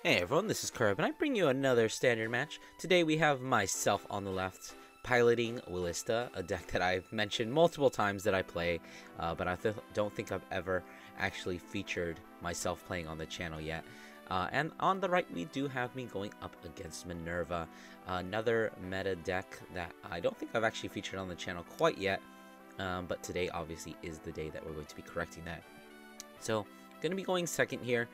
Hey everyone, this is Curb, and I bring you another standard match. Today we have myself on the left, piloting Wilista, a deck that I've mentioned multiple times that I play, but I don't think I've ever actually featured myself playing on the channel yet. And on the right, we do have me going up against Minerva, another meta deck that I don't think I've actually featured on the channel quite yet, but today obviously is the day that we're going to be correcting that. So, going to be going second here.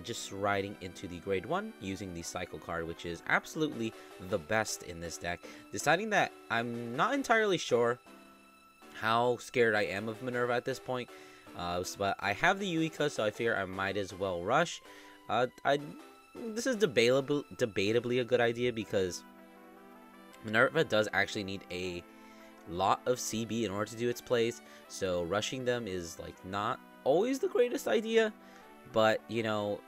Just riding into the grade 1 using the cycle card, which is absolutely the best in this deck. Deciding that I'm not entirely sure how scared I am of Minerva at this point, but I have the Yuika, so I figure I might as well rush. This is debatably a good idea because Minerva does actually need a lot of CB in order to do its plays, so rushing them is like not always the greatest idea. But, you know,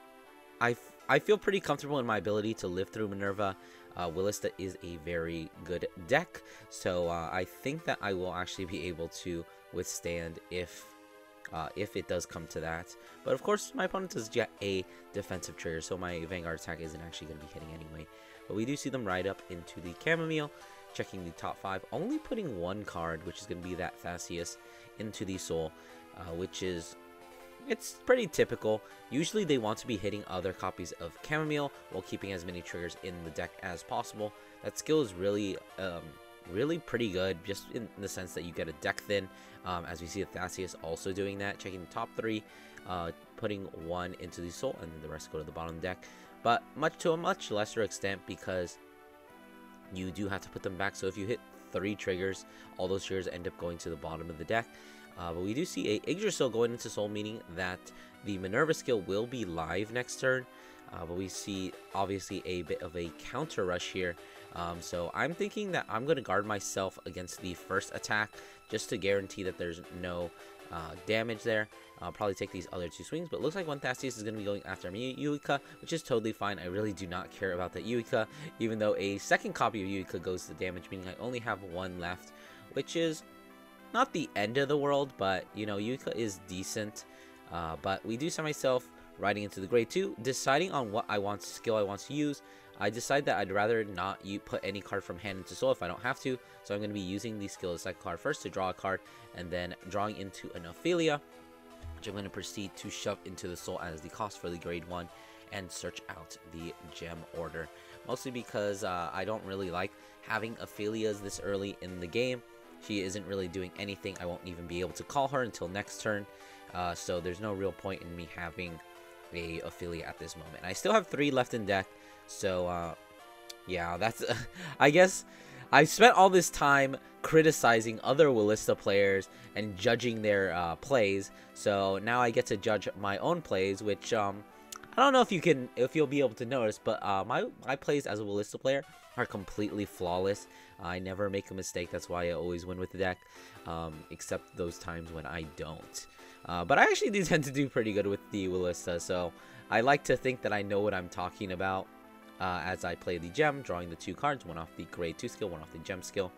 I feel pretty comfortable in my ability to live through Minerva. Wilista is a very good deck, so I think that I will actually be able to withstand if it does come to that. But, of course, my opponent does get a defensive trigger, so my Vanguard attack isn't actually going to be hitting anyway. But we do see them ride up into the Chamomile, checking the top 5, only putting one card, which is going to be that Theseus, into the Soul, which is... it's pretty typical. Usually they want to be hitting other copies of Chamomile while keeping as many triggers in the deck as possible. That skill is really pretty good, just in the sense that you get a deck thin, as we see Theseus also doing that, checking the top 3, putting one into the Soul, and then the rest go to the bottom of the deck. But to a much lesser extent, because you do have to put them back, so if you hit 3 triggers, all those triggers end up going to the bottom of the deck. But we do see a Yggdrasil going into Soul, meaning that the Minerva skill will be live next turn. But we see, obviously, a bit of a counter rush here. So I'm thinking that I'm going to guard myself against the first attack, just to guarantee that there's no damage there. I'll probably take these other 2 swings, but it looks like one Theseus is going to be going after me Yuika, which is totally fine. I really do not care about the Yuika, even though a second copy of Yuika goes to damage, meaning I only have 1 left, which is... not the end of the world, but, you know, Yuika is decent. But we do see myself riding into the grade 2, deciding on what skill I want to use. I decide that I'd rather not put any card from hand into Soul if I don't have to. So I'm going to be using the skill cycle card first to draw a card, and then drawing into an Ophelia, which I'm going to proceed to shove into the Soul as the cost for the grade 1, and search out the gem order. Mostly because I don't really like having Ophelias this early in the game. She isn't really doing anything. I won't even be able to call her until next turn. So there's no real point in me having a Ophelia at this moment. I still have 3 left in deck. So, yeah, that's... I guess I've spent all this time criticizing other Wilista players and judging their plays. So now I get to judge my own plays, which... I don't know if you'll be able to notice, but my plays as a Wilista player are completely flawless. I never make a mistake. That's why I always win with the deck, except those times when I don't. But I actually do tend to do pretty good with the Wilista, so I like to think that I know what I'm talking about as I play the gem, drawing the 2 cards, one off the grade 2 skill, one off the gem skill.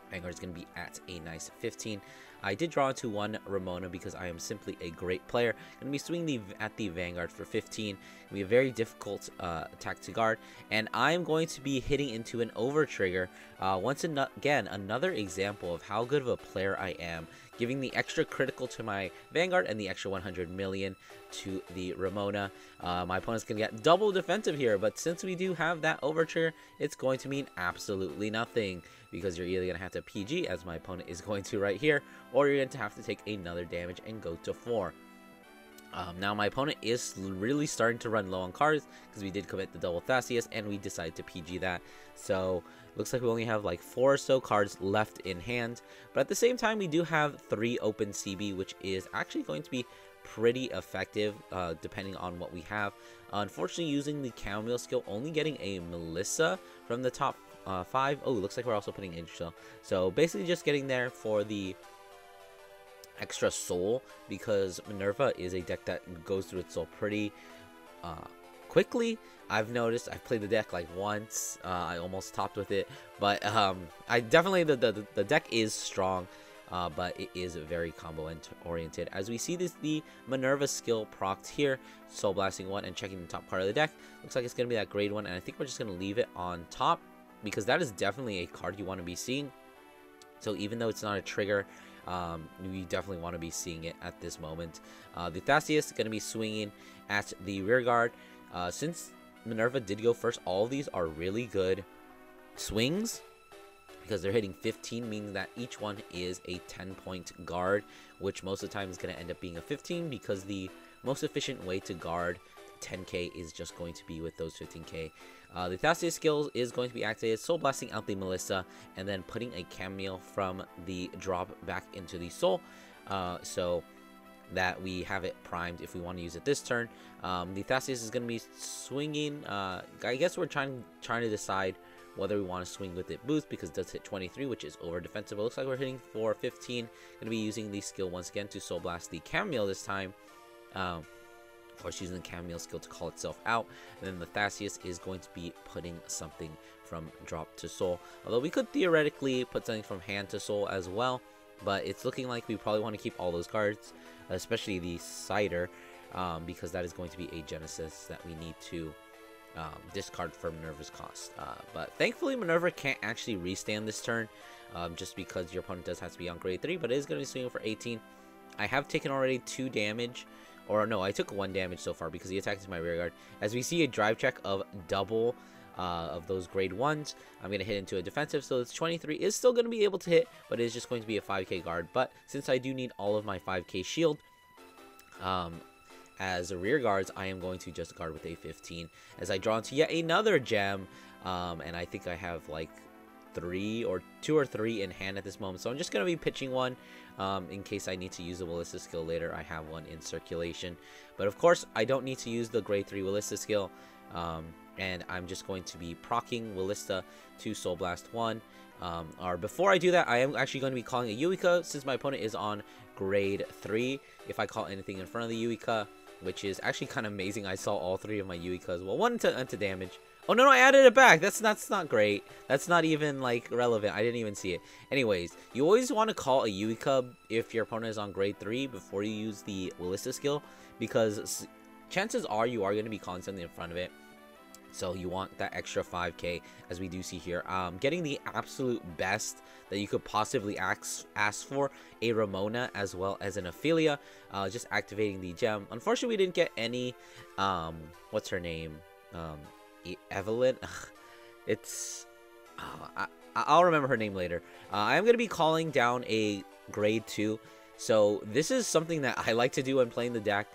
Vanguard is going to be at a nice 15. I did draw into 1 Ramona because I am simply a great player. Going to be swinging at the Vanguard for 15. It'll be a very difficult attack to guard, and I'm going to be hitting into an over trigger. Once again, another example of how good of a player I am, giving the extra critical to my Vanguard and the extra 100 million to the Ramona. My opponent's going to get double defensive here, but since we do have that over trigger, it's going to mean absolutely nothing, because you're either going to have to PG, as my opponent is going to right here, or you're going to have to take another damage and go to 4. Now my opponent is really starting to run low on cards, because we did commit the double Theseus, and we decided to PG that. So looks like we only have like 4 or so cards left in hand, but at the same time we do have 3 open CB, which is actually going to be pretty effective depending on what we have. Unfortunately, using the Chamomile skill, only getting a Melissa from the top 5. Oh, looks like we're also putting Yggdrasil. So basically just getting there for the extra Soul, because Minerva is a deck that goes through its Soul pretty quickly. I've noticed. I've played the deck like once. I almost topped with it, but I definitely the deck is strong. but it is very combo oriented. As we see this, the Minerva skill procced here, Soul Blasting 1 and checking the top card of the deck. Looks like it's going to be that grade 1, and I think we're just going to leave it on top because that is definitely a card you want to be seeing. So even though it's not a trigger, you definitely want to be seeing it at this moment. The Theseus is going to be swinging at the rear guard. Since Minerva did go first, all of these are really good swings because they're hitting 15, meaning that each one is a 10-point guard, which most of the time is going to end up being a 15 because the most efficient way to guard 10k is just going to be with those 15k. The Theseus skill is going to be activated, Soul Blasting out the Wilista, and then putting a cameo from the drop back into the Soul, so that we have it primed if we want to use it this turn. The Theseus is going to be swinging. I guess we're trying to decide whether we want to swing with it boost because it does hit 23, which is over defensive. It looks like we're hitting for 15. Going to be using the skill once again to Soul Blast the cameo this time. Of course, using the cameo skill to call itself out, and then the Theseus is going to be putting something from drop to soul. Although we could theoretically put something from hand to soul as well, but it's looking like we probably want to keep all those cards, especially the Cider, because that is going to be a Genesis that we need to discard for Minerva's cost. But thankfully, Minerva can't actually restand this turn, just because your opponent does have to be on grade 3, but it is going to be swinging for 18. I have taken already 2 damage. Or no, I took 1 damage so far because he attacked into my rear guard. As we see a drive check of double of those grade 1s, I'm going to hit into a defensive. So it's 23 is still going to be able to hit, but it is just going to be a 5k guard. But since I do need all of my 5k shield as a rear guards, I am going to just guard with a 15. As I draw into yet another gem, and I think I have like 2 or 3 in hand at this moment, so I'm just going to be pitching one in case I need to use the Wilista skill later. I have one in circulation, but of course I don't need to use the grade 3 Wilista skill, and I'm just going to be proccing Wilista to Soul Blast 1. Or before I do that, I am actually going to be calling a Yuika since my opponent is on grade 3. If I call anything in front of the Yuika, which is actually kind of amazing, I saw all 3 of my Yuikas. Well, one to damage. Oh, no, I added it back. That's not great. That's not even, like, relevant. I didn't even see it. Anyways, you always want to call a Yuika if your opponent is on grade 3 before you use the Wilista skill, because chances are you are going to be calling something in front of it. So you want that extra 5k, as we do see here. Getting the absolute best that you could possibly ask for, a Ramona as well as an Ophelia. Just activating the gem. Unfortunately, we didn't get any, what's her name? Evelyn. It's I'll remember her name later. I am going to be calling down a grade 2. So this is something that I like to do when playing the deck,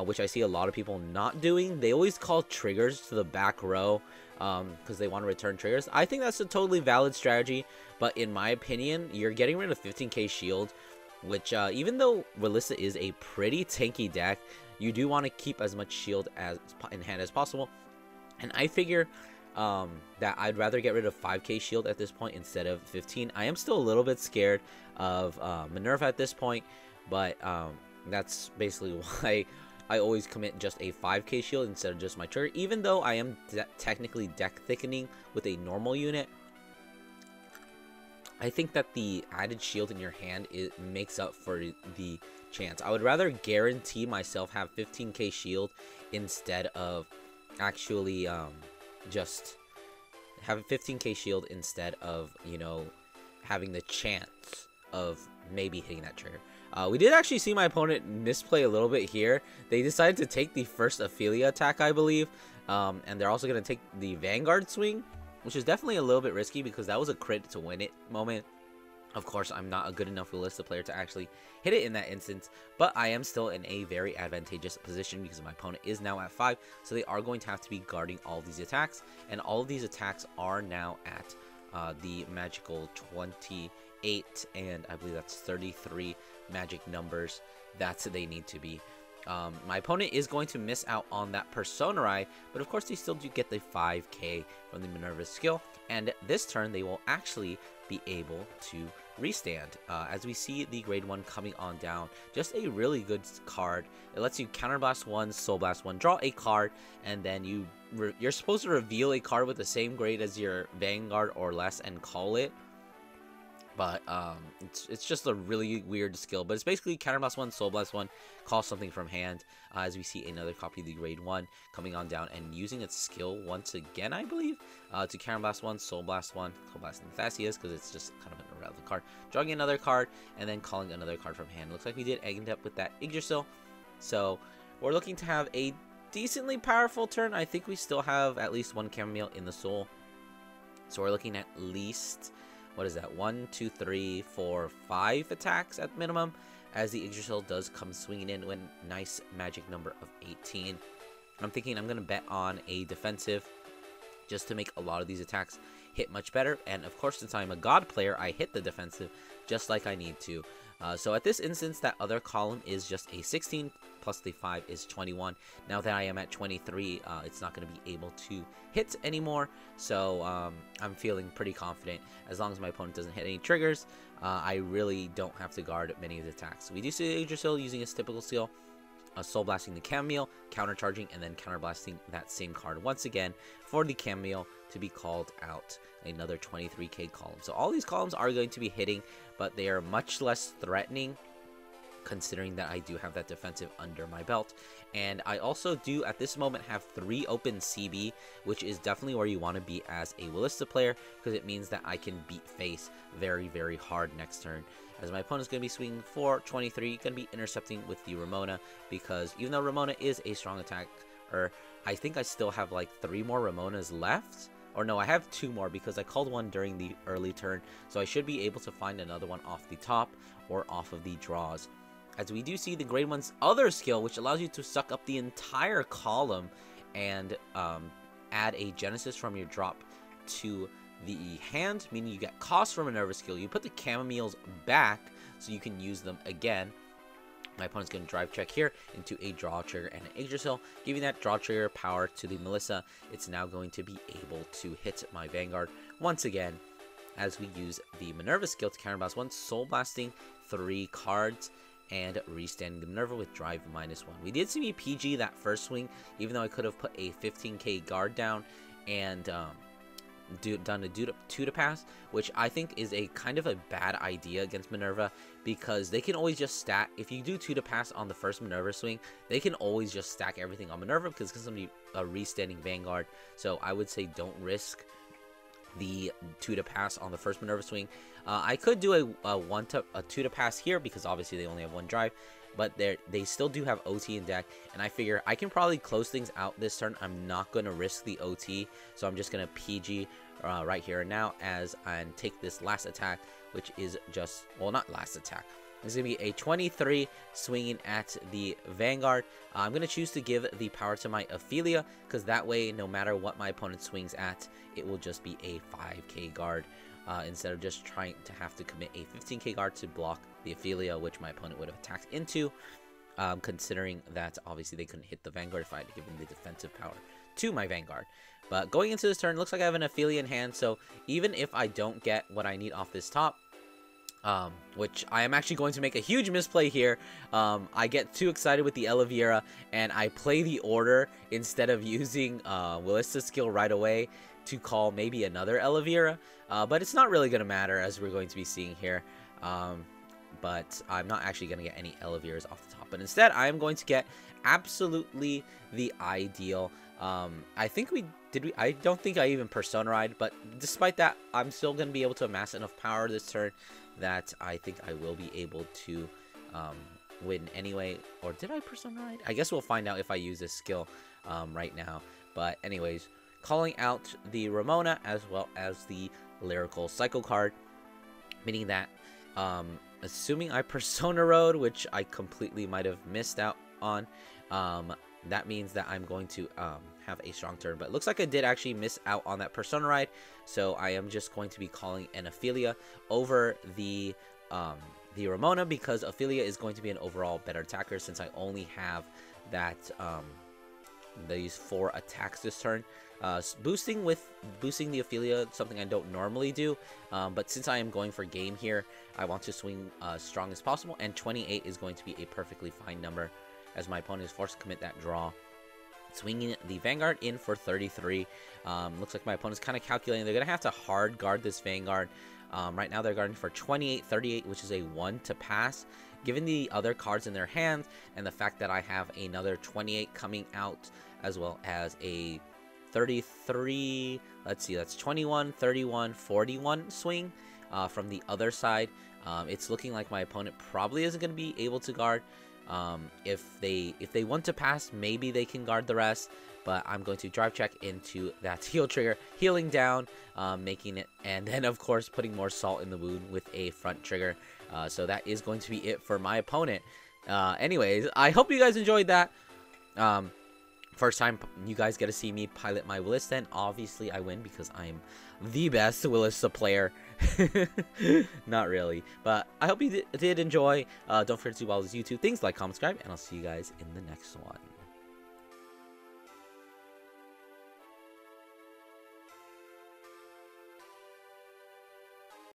which I see a lot of people not doing. They always call triggers to the back row because they want to return triggers. I think that's a totally valid strategy, but in my opinion, you're getting rid of 15k shield, which even though Wilista is a pretty tanky deck, you do want to keep as much shield as in hand as possible. And I figure that I'd rather get rid of 5k shield at this point instead of 15. I am still a little bit scared of Minerva at this point, but that's basically why I always commit just a 5k shield instead of just my trigger. Even though I am technically deck thickening with a normal unit, I think that the added shield in your hand makes up for the chance. I would rather guarantee myself have 15k shield instead of actually just have 15k shield instead of, you know, having the chance of maybe hitting that trigger. We did actually see my opponent misplay a little bit here. They decided to take the first Ophelia attack, I believe, and they're also going to take the Vanguard swing, which is definitely a little bit risky because that was a crit to win it moment. Of course, I'm not a good enough Wilista player to actually hit it in that instance, but I am still in a very advantageous position because my opponent is now at 5, so they are going to have to be guarding all of these attacks, and all of these attacks are now at the magical 28, and I believe that's 33 magic numbers that they need to be. My opponent is going to miss out on that Persona Ride, but of course they still do get the 5k from the Minerva skill, and this turn they will actually be able to restand. As we see the grade 1 coming on down, just a really good card. It lets you counterblast 1, soul blast 1, draw a card, and then you're supposed to reveal a card with the same grade as your Vanguard or less and call it. But it's just a really weird skill. But it's basically Counterblast 1, Soul Blast 1, call something from hand. As we see another copy of the Grade 1 coming on down and using its skill once again, I believe, to Counterblast 1, Soul Blast 1, Soul Blast Nathasias, because it's just kind of an irrelevant card. Drawing another card, and then calling another card from hand. Looks like we did end up with that Yggdrasil. So we're looking to have a decently powerful turn. I think we still have at least one Chamomile in the Soul. So we're looking at least, what is that, 1, 2, 3, 4, 5 attacks at minimum, as the Yggdrasil does come swinging in with a nice magic number of 18. I'm thinking I'm going to bet on a defensive just to make a lot of these attacks hit much better. And of course, since I'm a god player, I hit the defensive just like I need to. So at this instance, that other column is just a 16 plus the 5 is 21. Now that I am at 23, it's not going to be able to hit anymore. So I'm feeling pretty confident. As long as my opponent doesn't hit any triggers, I really don't have to guard many of the attacks. We do see Yggdrasil using his typical skill, Soul Blasting the Chamomile, countercharging, and then counterblasting that same card once again for the Chamomile to be called out. Another 23k column. So all these columns are going to be hitting, but they are much less threatening considering that I do have that defensive under my belt. And I also do at this moment have 3 open CB, which is definitely where you want to be as a Wilista player, because it means that I can beat face very, very hard next turn. As my opponent's going to be swinging for 23, going to be intercepting with the Ramona, because even though Ramona is a strong attack, or I think I still have like 3 more Ramonas left. Or no, I have 2 more because I called one during the early turn, so I should be able to find another one off the top or off of the draws. As we do see the Grade 1's other skill, which allows you to suck up the entire column and add a Genesis from your drop to the hand, meaning you get cost from a Minerva skill. You put the Chamomiles back so you can use them again. My opponent's going to drive check here into a draw trigger and an Yggdrasil, giving that draw trigger power to the Melissa. It's now going to be able to hit my Vanguard once again as we use the Minerva skill to counterblast 1, Soul Blasting 3 cards, and restanding the Minerva with drive -1. We did see me PG that first swing, even though I could have put a 15k guard down and done a 2 to pass, which I think is a kind of a bad idea against Minerva, because they can always just stack. If you do 2 to pass on the first Minerva swing, they can always just stack everything on Minerva because it's going to be a restanding Vanguard. So I would say don't risk the 2 to pass on the first Minerva swing. I could do a 2 to pass here because obviously they only have 1 drive, but they still do have OT in deck, and I figure I can probably close things out this turn. I'm not going to risk the OT, so I'm just going to PG right here and now and take this last attack, which is just, well, not last attack. This is going to be a 23 swinging at the Vanguard. I'm going to choose to give the power to my Ophelia, because that way, no matter what my opponent swings at, it will just be a 5k guard, instead of just trying to have to commit a 15k guard to block the Ophelia, which my opponent would have attacked into, considering that obviously they couldn't hit the Vanguard if I had given the defensive power to my Vanguard. But going into this turn, looks like I have an Ophelia in hand, so even if I don't get what I need off this top, which I am actually going to make a huge misplay here. I get too excited with the Elevira, and I play the Order instead of using Wilista's skill right away to call maybe another Elevira. But it's not really going to matter, as we're going to be seeing here. But I'm not actually going to get any Eleviras off the top. But instead, I am going to get absolutely the ideal. I don't think I even Persona-Ride, but despite that, I'm still going to be able to amass enough power this turn that I think I will be able to win anyway. Or did I Persona-Ride? I guess we'll find out if I use this skill right now. But anyways, calling out the Ramona as well as the Lyrical Cycle card, meaning that assuming I Persona Road, which I completely might have missed out on, that means that I'm going to have a strong turn. But it looks like I did actually miss out on that Persona Ride, so I am just going to be calling an Ophelia over the Ramona, because Ophelia is going to be an overall better attacker since I only have that these 4 attacks this turn. Boosting the Ophelia, something I don't normally do, but since I am going for game here, I want to swing as strong as possible, and 28 is going to be a perfectly fine number, as my opponent is forced to commit that draw. Swinging the Vanguard in for 33. Looks like my opponent's kind of calculating they're going to have to hard guard this Vanguard, Right now they're guarding for 28-38, which is a 1 to pass. Given the other cards in their hand and the fact that I have another 28 coming out, as well as a 33, let's see, that's 21, 31, 41 swing from the other side. It's looking like my opponent probably isn't going to be able to guard. If they want to pass, maybe they can guard the rest, but I'm going to drive check into that heal trigger, healing down, making it, and then of course putting more salt in the wound with a front trigger. So that is going to be it for my opponent. Anyways, I hope you guys enjoyed that. First time you guys get to see me pilot my Wilista, and obviously I win because I'm the best Wilista player. Not really, but I hope you did enjoy. Don't forget to do all those YouTube things, like, comment, subscribe, and I'll see you guys in the next one.